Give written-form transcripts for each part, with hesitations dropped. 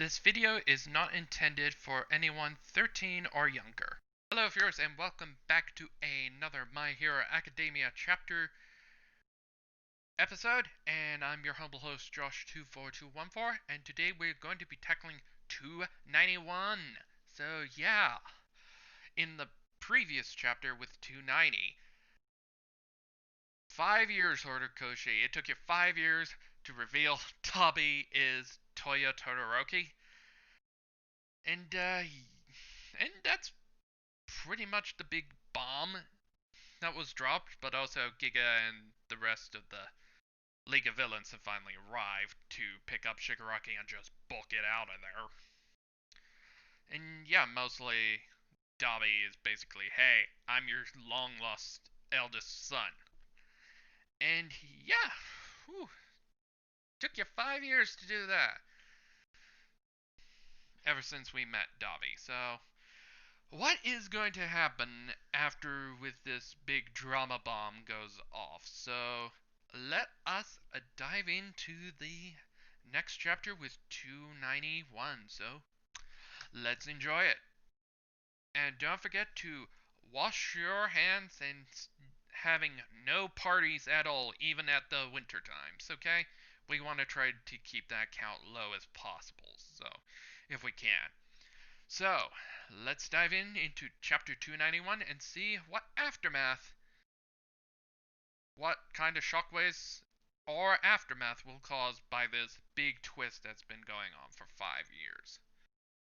This video is not intended for anyone 13 or younger. Hello viewers and welcome back to another My Hero Academia chapter episode, and I'm your humble host Josh24214, and today we're going to be tackling 291. So yeah, in the previous chapter with 290, 5 years, Horikoshi. It took you 5 years to reveal Tabi is Toya Todoroki. And that's pretty much the big bomb that was dropped, but also Giga and the rest of the League of Villains have finally arrived to pick up Shigaraki and just book it out of there. And yeah, mostly Dabi is basically, hey, I'm your long lost eldest son. And yeah, whew, took you 5 years to do that. Ever since we met Dabi, so what is going to happen after with this big drama bomb goes off? So let us dive into the next chapter with 291. So let's enjoy it. And don't forget to wash your hands and having no parties at all, even at the winter times, okay? We want to try to keep that count low as possible, so if we can. So, let's dive into chapter 291 and see what kind of shockwaves or aftermath will cause by this big twist that's been going on for 5 years.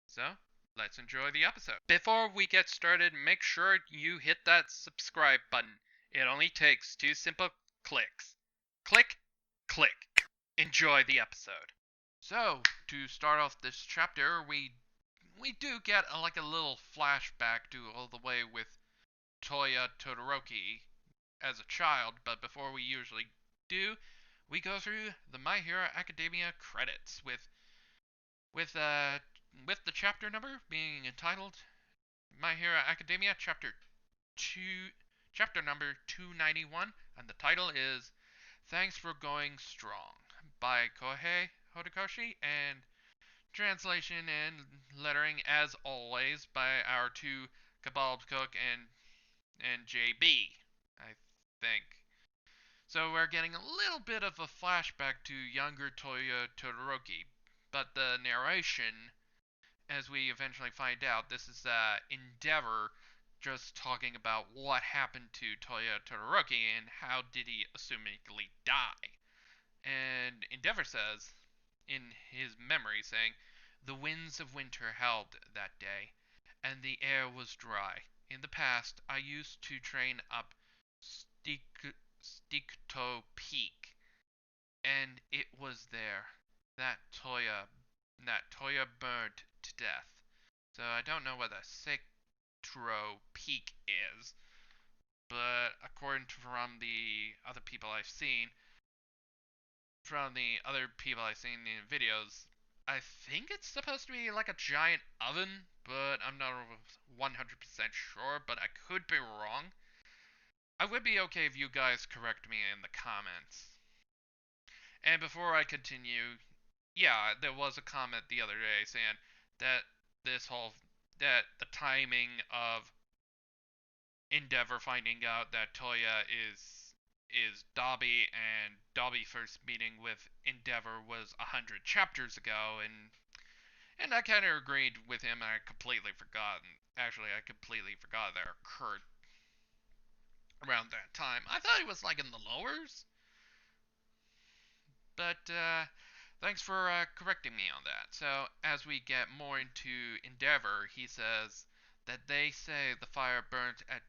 So, let's enjoy the episode. Before we get started, make sure you hit that subscribe button. It only takes 2 simple clicks. Click, click. Enjoy the episode. So, to start off this chapter, we do get a little flashback to all the way with Toya Todoroki as a child, but before we usually do, we go through the My Hero Academia credits with uh with the chapter number being entitled My Hero Academia chapter number 291, and the title is Thanks for Going Strong by Kohei Horikoshi, and translation and lettering, as always, by our two Kabald Cook and JB, I think. So we're getting a little bit of a flashback to younger Toya Todoroki, but the narration, as we eventually find out, this is Endeavor just talking about what happened to Toya Todoroki and how did he assumedly die. And Endeavor says, in his memory, saying, "The winds of winter howled that day, and the air was dry. In the past, I used to train up Stikto Peak, and it was there that Toya burned to death. So I don't know what a Stikto Peak is, but according to from the other people I've seen in videos, I think it's supposed to be like a giant oven, but I'm not 100% sure, but I could be wrong. I would be okay if you guys correct me in the comments. And before I continue, yeah, there was a comment the other day saying that that the timing of Endeavor finding out that Toya is Dabi, and Dabi first meeting with Endeavor was 100 chapters ago, and I kind of agreed with him, and I completely forgot. Actually, I completely forgot that occurred around that time. I thought it was like in the lowers, but thanks for correcting me on that. So, as we get more into Endeavor, he says that they say the fire burnt at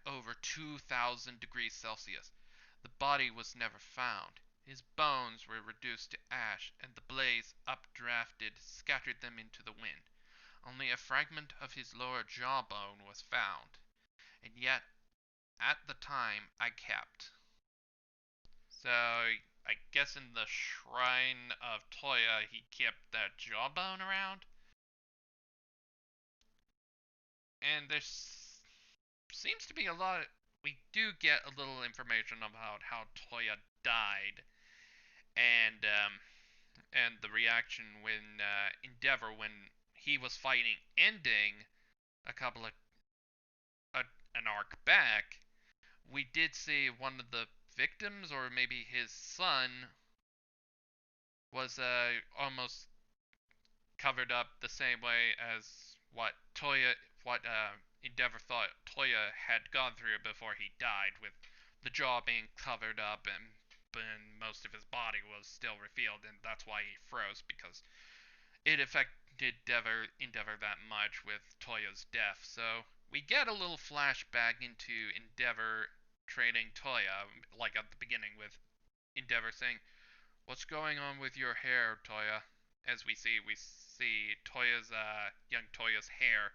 over 2,000 degrees Celsius. The body was never found. His bones were reduced to ash, and the blaze, updrafted, scattered them into the wind. Only a fragment of his lower jawbone was found, and yet, at the time, I kept. So, I guess in the shrine of Toya, he kept that jawbone around? And there seems to be a lot. We do get a little information about how Toya died, and and the reaction when Endeavor, when he was fighting ending a couple of a, an arc back, we did see one of the victims, or maybe his son, was almost covered up the same way as what Endeavor thought Toya had gone through before he died, with the jaw being covered up and most of his body was still revealed, and that's why he froze, because it affected Endeavor that much with Toya's death. So we get a little flashback into Endeavor training Toya, like at the beginning, with Endeavor saying, "What's going on with your hair, Toya?" As we see young Toya's hair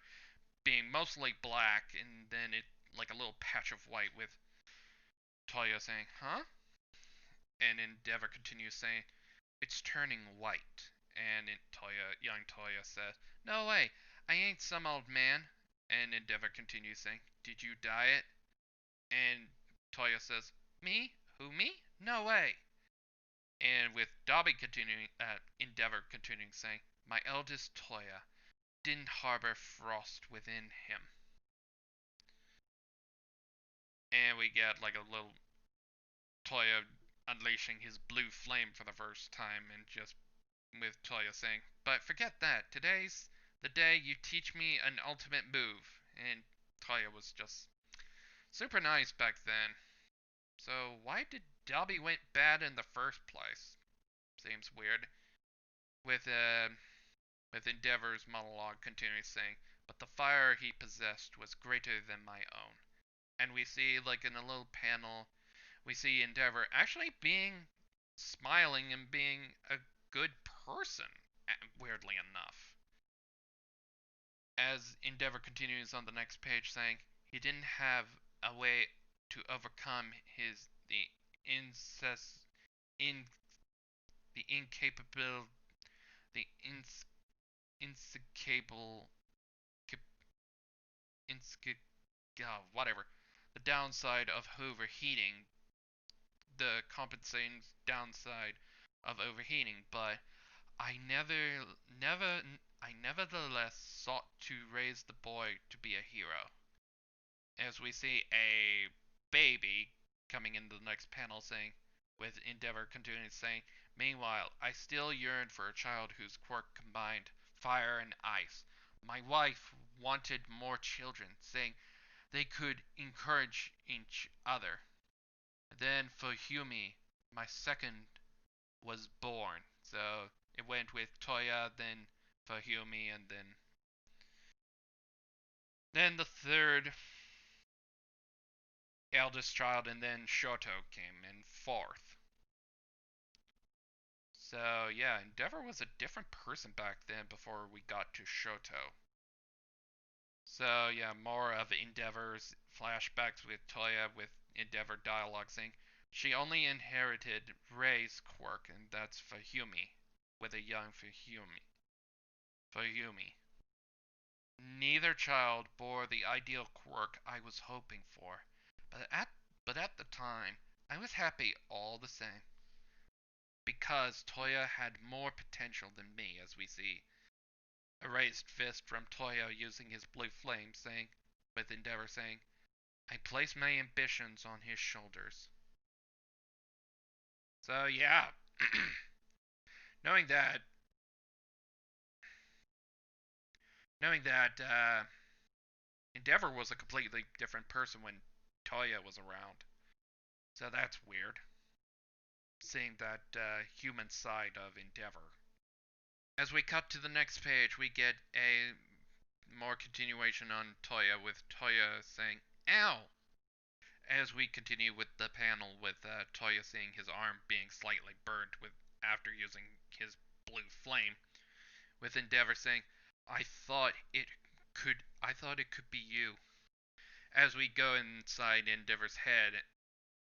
being mostly black, and then it like a little patch of white, with Toya saying, "Huh?" And Endeavor continues saying, "It's turning white." And young Toya says, "No way, I ain't some old man." And Endeavor continues saying, "Did you dye it?" And Toya says, "Me? Who, me? No way." And with Endeavor continuing saying, "My eldest Toya didn't harbor frost within him." And we get like a little Toya unleashing his blue flame for the first time, and just with Toya saying, "But forget that. Today's the day you teach me an ultimate move." And Toya was just super nice back then. So why did Dobby went bad in the first place? Seems weird. With Endeavor's monologue continuing saying, "But the fire he possessed was greater than my own." And we see, like in a little panel, we see Endeavor actually being smiling and being a good person, weirdly enough. As Endeavor continues on the next page saying, "He didn't have a way to overcome his the incest in the incapable the ins, insecable whatever, the downside of overheating, the compensating downside of overheating, but I nevertheless sought to raise the boy to be a hero." As we see a baby coming into the next panel saying, with Endeavor continuing saying, "Meanwhile, I still yearn for a child whose quirk combined fire and ice. My wife wanted more children, saying they could encourage each other. Then Fuyumi, my second, was born." So it went with Toya, then Fuyumi, and then the third eldest child, and then Shoto came in fourth. So yeah, Endeavor was a different person back then before we got to Shoto. So yeah, more of Endeavor's flashbacks with Toya, with Endeavor dialogue saying she only inherited Rei's quirk, and that's Fuyumi, with a young Fuyumi. Neither child bore the ideal quirk I was hoping for, but at the time, I was happy all the same, because Toya had more potential than me. As we see a raised fist from Toya using his blue flame, saying, with Endeavor saying, "I place my ambitions on his shoulders." So yeah, knowing that, knowing that Endeavor was a completely different person when Toya was around. So that's weird, seeing that human side of Endeavor. As we cut to the next page, we get a more continuation on Toya, with Toya saying, "Ow!" As we continue with the panel, with Toya seeing his arm being slightly burnt with after using his blue flame, with Endeavor saying, I thought it could be you." As we go inside Endeavor's head,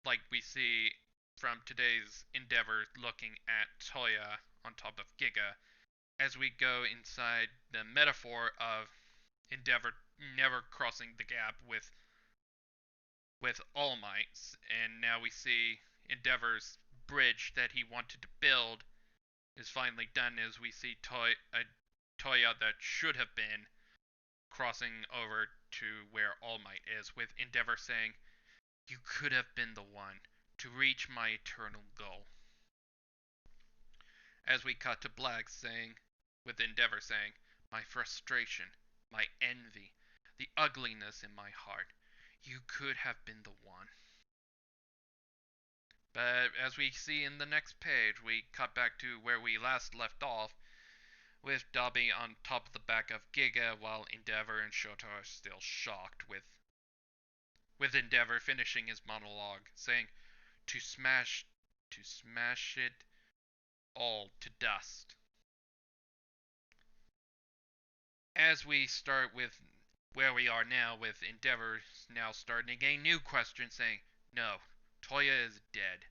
like we see from today's Endeavor looking at Toya on top of Giga, as we go inside the metaphor of Endeavor never crossing the gap with All Might, and now we see Endeavor's bridge that he wanted to build is finally done as we see Toya that should have been crossing over to where All Might is, with Endeavor saying, "You could have been the one to reach my eternal goal." As we cut to Black saying, with Endeavor saying, "My frustration, my envy, the ugliness in my heart. You could have been the one." But as we see in the next page, we cut back to where we last left off, with Dobby on top of the back of Giga while Endeavor and Shoto are still shocked, with Endeavor finishing his monologue, saying, to smash it all to dust. As we start with where we are now, with Endeavor now starting a new question, saying, "No, Toya is dead.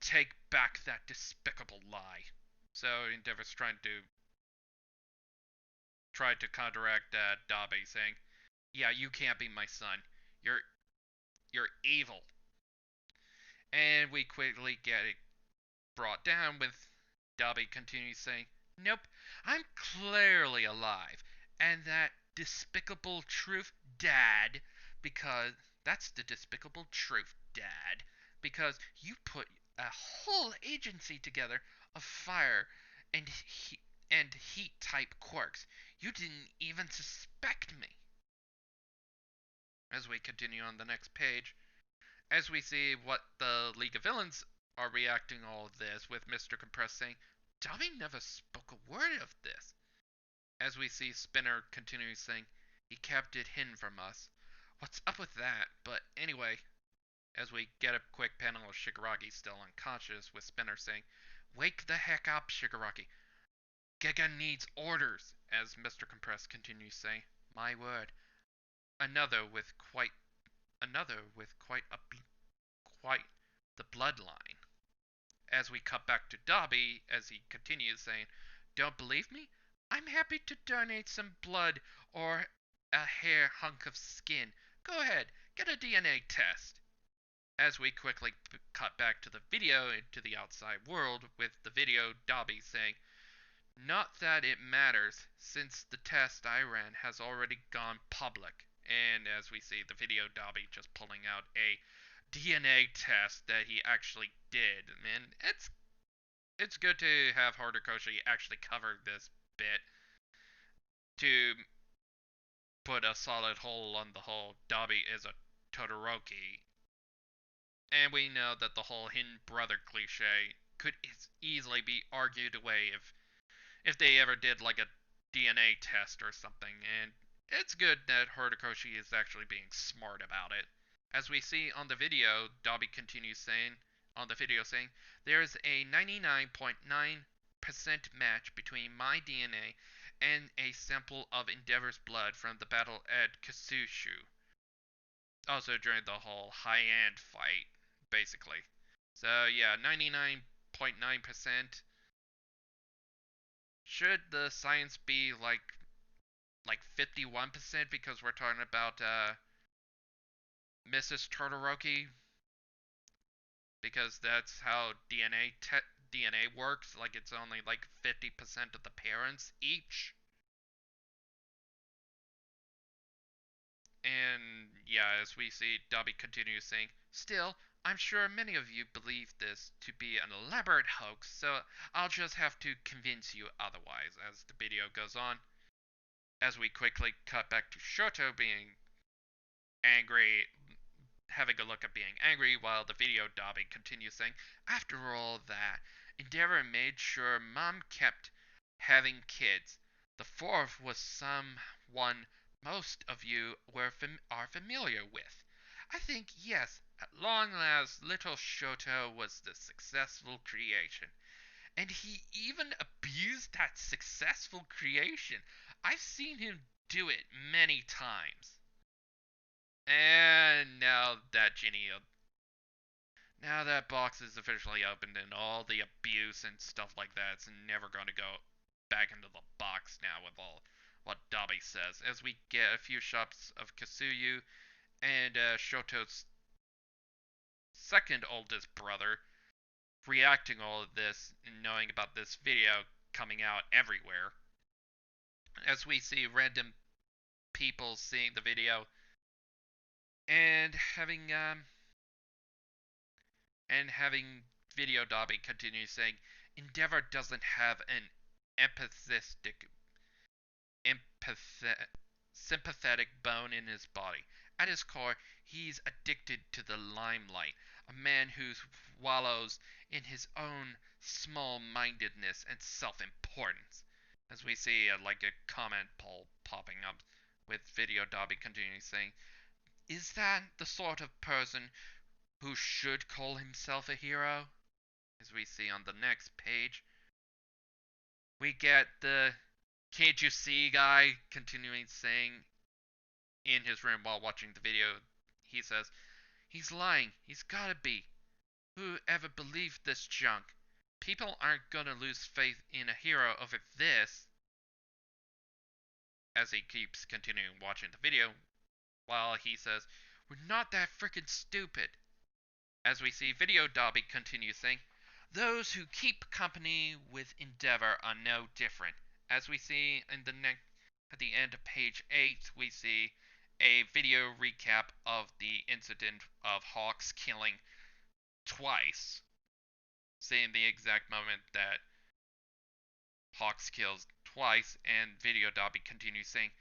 Take back that despicable lie." So Endeavor's tried to counteract Dabe, saying, "Yeah, you can't be my son. You're you're evil." And we quickly get it brought down, with Dabe continues saying, "Nope, I'm clearly alive, and that despicable truth, Dad, because that's the despicable truth, Dad, because you put a whole agency together of fire and heat type quirks. You didn't even suspect me." As we continue on the next page, as we see what the League of Villains are reacting all of this, with Mr. Compress saying, "Dobby never spoke a word of this." As we see Spinner continuing saying, "He kept it hidden from us. What's up with that? But anyway," as we get a quick panel of Shigaraki still unconscious, with Spinner saying, "Wake the heck up, Shigaraki. Giga needs orders." As Mr. Compress continues saying, "My word, another with quite quite the bloodline." As we cut back to Dobby, as he continues saying, "Don't believe me? I'm happy to donate some blood or a hair hunk of skin. Go ahead, get a DNA test." As we quickly cut back to the video into the outside world, with the video Dobby saying, "Not that it matters, since the test I ran has already gone public." And as we see the video Dobby just pulling out a DNA test that he actually did. And it's good to have Horikoshi actually cover this bit to put a solid hole on the whole Dobby is a Todoroki. And we know that the whole hidden brother cliche could easily be argued away if they ever did like a DNA test or something. And it's good that Horikoshi is actually being smart about it. As we see on the video, Dobby continues saying, on the video saying, "There is a 99.9% match between my DNA and a sample of Endeavor's blood from the battle at Kasushu." Also during the whole high-end fight, basically. So yeah, 99.9%. Should the science be like 51%, because we're talking about Mrs. Todoroki, because that's how DNA works. Like, it's only like 50% of the parents each. And yeah, as we see, Dobby continues saying, "Still, I'm sure many of you believe this to be an elaborate hoax, so I'll just have to convince you otherwise." As the video goes on, as we quickly cut back to Shoto being angry, having a look at being angry, while the video Dobby continues saying, "After all that, Endeavor made sure Mom kept having kids. The fourth was someone most of you are familiar with. I think, yes, at long last, little Shoto was the successful creation. And he even abused that successful creation. I've seen him do it many times." And now that box is officially opened, and all the abuse and stuff like that's never going to go back into the box now, with all what Dobby says. As we get a few shots of Kasuyu and Shoto's second oldest brother, reacting all of this and knowing about this video coming out everywhere, as we see random people seeing the video and having Video Dobby continue saying, Endeavor doesn't have an empathetic, empath- sympathetic bone in his body. At his core, he's addicted to the limelight, a man who wallows in his own small-mindedness and self-importance. As we see like a comment poll popping up with Video Dobby continuing saying, is that the sort of person who should call himself a hero? As we see on the next page, we get the can't you see guy continuing saying in his room while watching the video. He says, he's lying. He's gotta be. Who ever believed this junk? People aren't gonna lose faith in a hero over this. As he keeps continuing watching the video, while he says, we're not that frickin' stupid. As we see Video Dobby continue saying, those who keep company with Endeavor are no different. As we see at the end of page 8, we see a video recap of the incident of Hawks killing twice, seeing the exact moment that Hawks kills twice, and Video Dobby continues saying,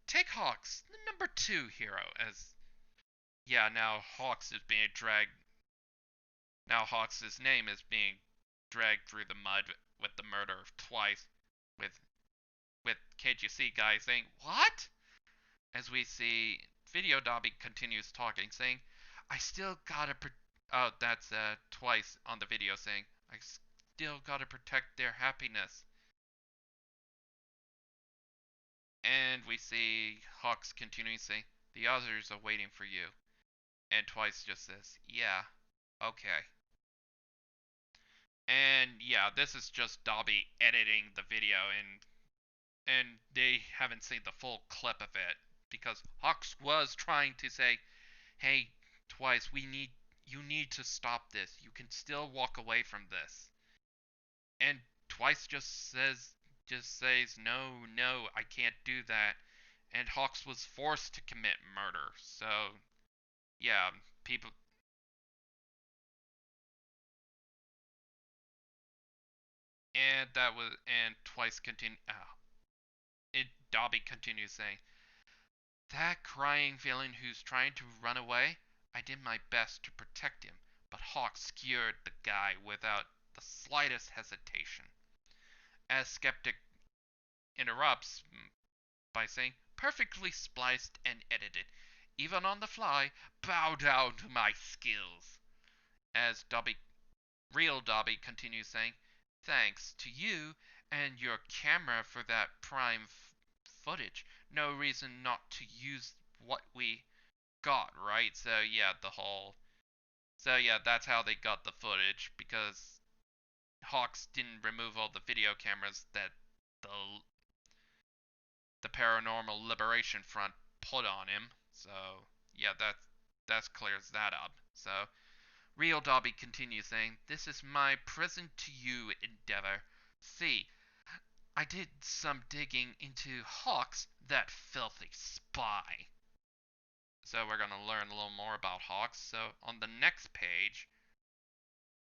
take Hawks, the number 2 hero, as now Hawks is being dragged. Now Hawks' name is being dragged through the mud with the murder of twice, with KGC guy saying, what? As we see Video Dobby continues talking, saying, I still gotta oh, that's twice on the video saying, I still gotta protect their happiness. And we see Hawks continuing saying, the others are waiting for you. And twice just says, yeah, okay. And this is just Dobby editing the video, and they haven't seen the full clip of it because Hawks was trying to say, hey, twice, you need to stop this. You can still walk away from this. And twice just says no, I can't do that. And Hawks was forced to commit murder. So people. And twice continue. Dobby continues saying, that crying villain who's trying to run away, I did my best to protect him, but Hawk skewered the guy without the slightest hesitation. As Skeptic interrupts by saying, perfectly spliced and edited, even on the fly, bow down to my skills. As Real Dobby continues saying, thanks to you and your camera for that prime footage. No reason not to use what we got, right? That's how they got the footage, because Hawks didn't remove all the video cameras that the Paranormal Liberation Front put on him. So that clears that up. So Real Dobby continues saying, this is my present to you, Endeavor. See, I did some digging into Hawks, that filthy spy. So we're going to learn a little more about Hawks. So on the next page,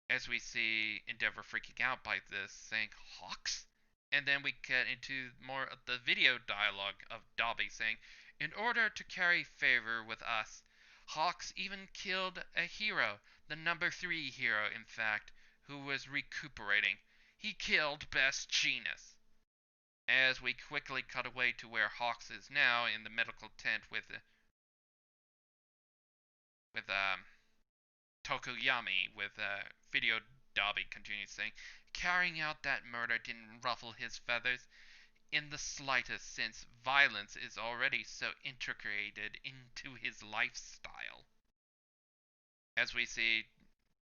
as we see Endeavor freaking out by this, saying, Hawks? And then we get into more of the video dialogue of Dobby saying, in order to carry favor with us, Hawks even killed a hero, the number 3 hero, in fact, who was recuperating. He killed Best Genus. As we quickly cut away to where Hawks is now in the medical tent with Tokuyami, with Video Dobby continues saying, carrying out that murder didn't ruffle his feathers in the slightest, since violence is already so integrated into his lifestyle. As we see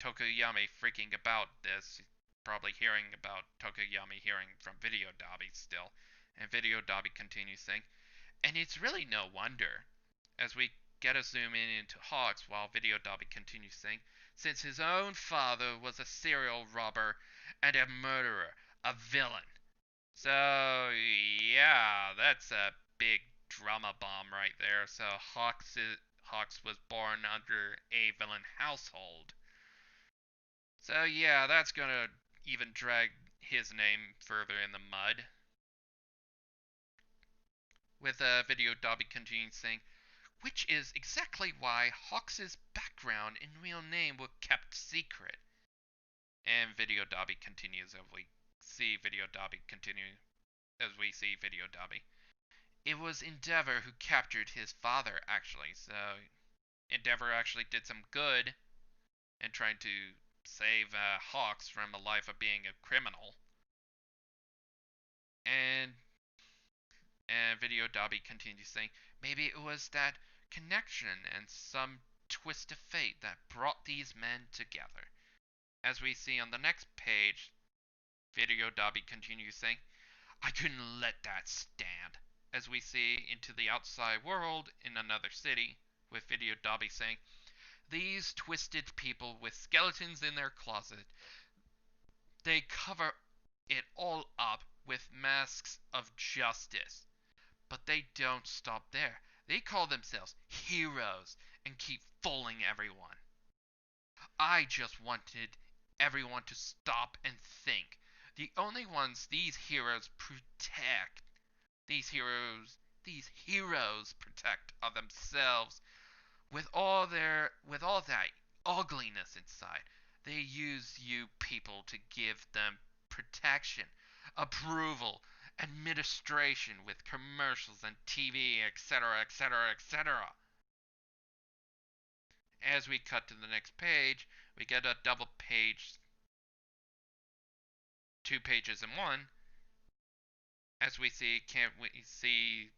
Tokuyami freaking about this, probably hearing about Tokuyami hearing from Video Dobby still, and Video Dobby continues saying, and it's really no wonder, as we get a zoom in into Hawks while Video Dobby continues saying, since his own father was a serial robber and a murderer, a villain. So, yeah, that's a big drama bomb right there. So, Hawks was born under a villain household. So, yeah, that's gonna even drag his name further in the mud. With a video Dobby continuing saying, which is exactly why Hawks's background and real name were kept secret. And video Dobby continues as we see video Dobby continue as we see video Dobby. It was Endeavor who captured his father, actually. So Endeavor actually did some good in trying to save Hawks from a life of being a criminal. And Video Dobby continues saying, maybe it was that connection and some twist of fate that brought these men together. As we see on the next page, Video Dobby continues saying, I couldn't let that stand. As we see into the outside world in another city, with Video Dobby saying, these twisted people with skeletons in their closet, they cover it all up with masks of justice. But they don't stop there. They call themselves heroes and keep fooling everyone. I just wanted everyone to stop and think. The only ones these heroes protect, these heroes protect are themselves with all that ugliness inside. They use you people to give them protection, approval, administration with commercials and TV, etc., etc., etc. As we cut to the next page, we get a double page, 2 pages in one, as we see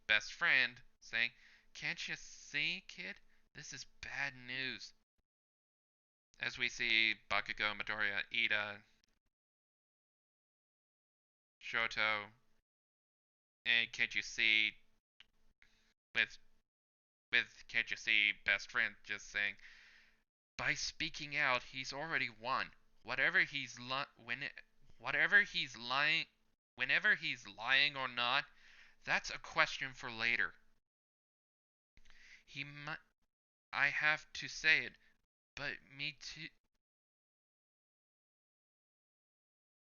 best friend saying, "Can't you see, kid? This is bad news." As we see Bakugo, Midoriya, Ida, Shoto, and can't you see with can't you see best friend just saying, by speaking out he's already won. Whatever he's lying whenever he's lying or not, that's a question for later. He might I have to say it, but me too.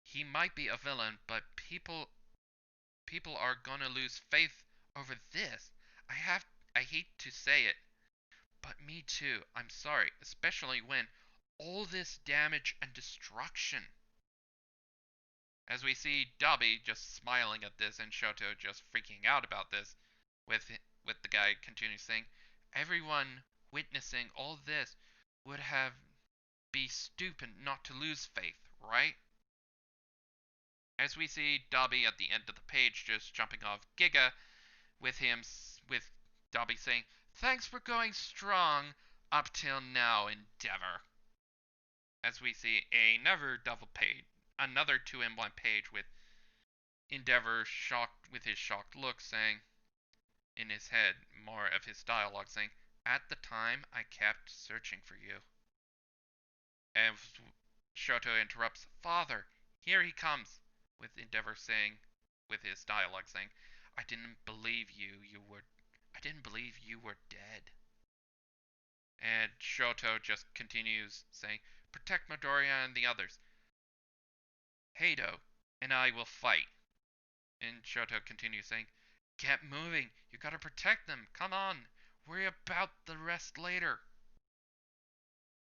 He might be a villain, but people are gonna lose faith over this. I have I hate to say it, but me too. I'm sorry, especially when all this damage and destruction. As we see Dobby just smiling at this and Shoto just freaking out about this, with the guy continuing saying, everyone witnessing all this would have be stupid not to lose faith, right? As we see Dobby at the end of the page just jumping off Giga with Dobby saying, thanks for going strong up till now, Endeavor. As we see another 2-in-1 page with Endeavor shocked with his shocked look saying, in his head, more of his dialogue saying, at the time I kept searching for you. And Shoto interrupts, Father, here he comes, with Endeavor saying, with his dialogue saying, I didn't believe you were dead. And Shoto just continues saying, protect Midoriya and the others. Heido and I will fight. And Shoto continues saying, get moving, you gotta protect them, come on, worry about the rest later.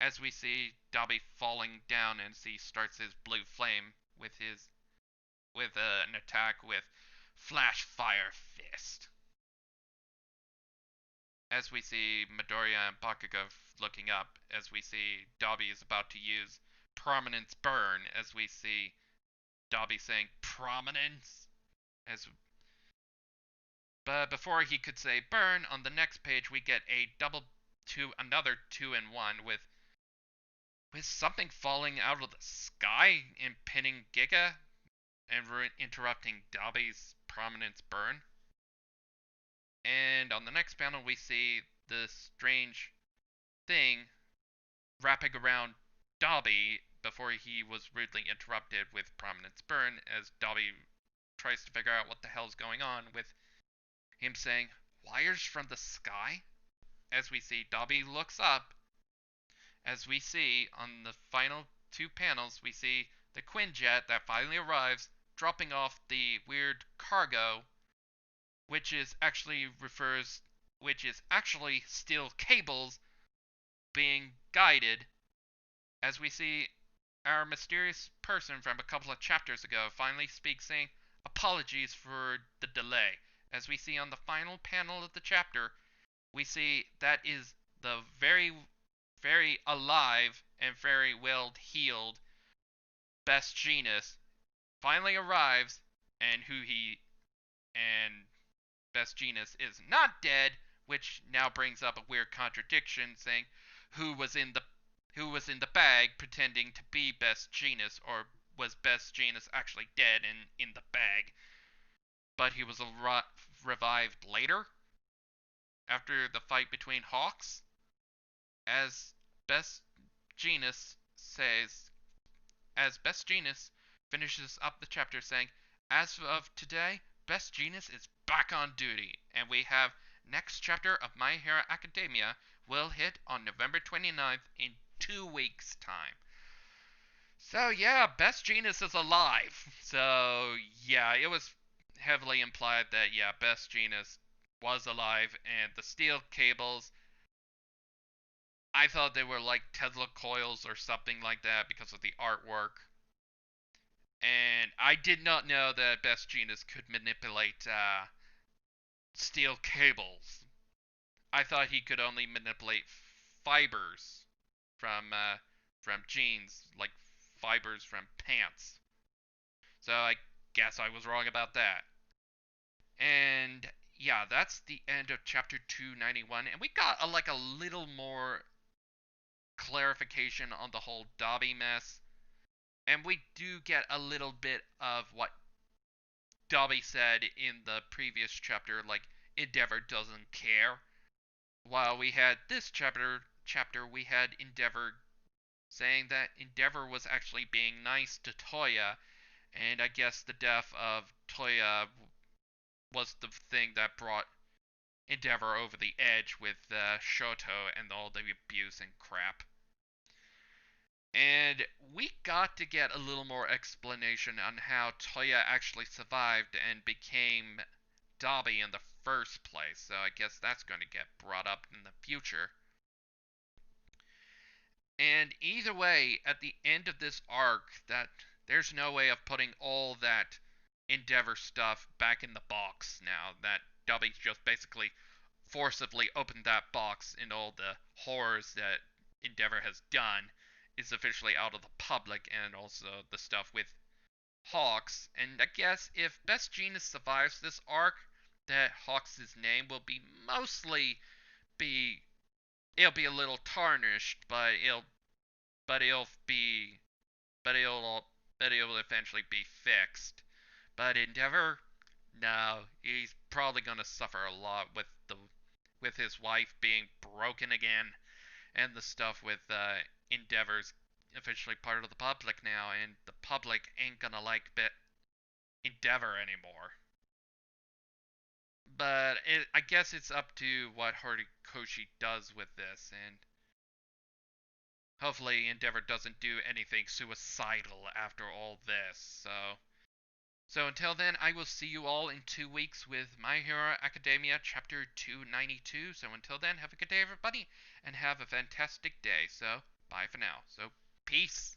As we see Dobby falling down and he starts his blue flame with an attack with Flash Fire Fist. As we see Midoriya and Bakugo looking up, as we see Dobby is about to use Prominence Burn, as we see Dobby saying Prominence, but before he could say burn, on the next page we get another 2-in-1 with something falling out of the sky, impinning Giga and interrupting Dobby's Prominence Burn. And on the next panel we see this strange thing wrapping around Dobby before he was rudely interrupted with Prominence Burn as Dobby tries to figure out what the hell's going on with him saying, "Wires from the sky?" As we see, Dobby looks up. As we see on the final two panels, we see the Quinjet that finally arrives, dropping off the weird cargo, which is actually steel cables being guided. As we see our mysterious person from a couple of chapters ago finally speaks, saying apologies for the delay. As we see on the final panel of the chapter, we see that is the very, very alive and very well healed Best Genus finally arrives, and Best Genus is not dead, which now brings up a weird contradiction, saying who was in the bag pretending to be Best Genus, or was Best Genus actually dead and in the bag, but he was revived later after the fight between Hawks. As Best Genus says, as Best Genus finishes up the chapter saying, as of today, Best Genus is back on duty, and we have next chapter of My Hero Academia will hit on November 29th in 2 weeks' time. So yeah, Best Genus is alive. So yeah, it was heavily implied that yeah, Best Genus was alive, and the steel cables, I thought they were like Tesla coils or something like that because of the artwork. And I did not know that Best Genus could manipulate steel cables. I thought he could only manipulate fibers from jeans, like fibers from pants. So I guess I was wrong about that. And yeah, that's the end of chapter 291, and we got a little more clarification on the whole Dobby mess. And we do get a little bit of what Dobby said in the previous chapter, like Endeavor doesn't care. While we had this chapter we had Endeavor saying that Endeavor was actually being nice to Toya, and I guess the death of Toya was the thing that brought Endeavor over the edge with Shoto and all the abuse and crap. And we got to get a little more explanation on how Toya actually survived and became Dobby in the first place, so I guess that's going to get brought up in the future. And either way, at the end of this arc, that there's no way of putting all that Endeavor stuff back in the box now, that Dobby's just basically forcibly opened that box, and all the horrors that Endeavor has done is officially out of the public, and also the stuff with Hawks. And I guess if Best Genus survives this arc, that Hawks' name will be it'll be a little tarnished, but it'll be but it'll eventually be fixed. But Endeavor, no, he's probably gonna suffer a lot with his wife being broken again, and the stuff with Endeavor's officially part of the public now, and the public ain't gonna like Endeavor anymore. But I guess it's up to what Horikoshi does with this, and hopefully Endeavor doesn't do anything suicidal after all this. So until then, I will see you all in 2 weeks with My Hero Academia Chapter 292. So until then, have a good day, everybody, and have a fantastic day. So bye for now. So peace.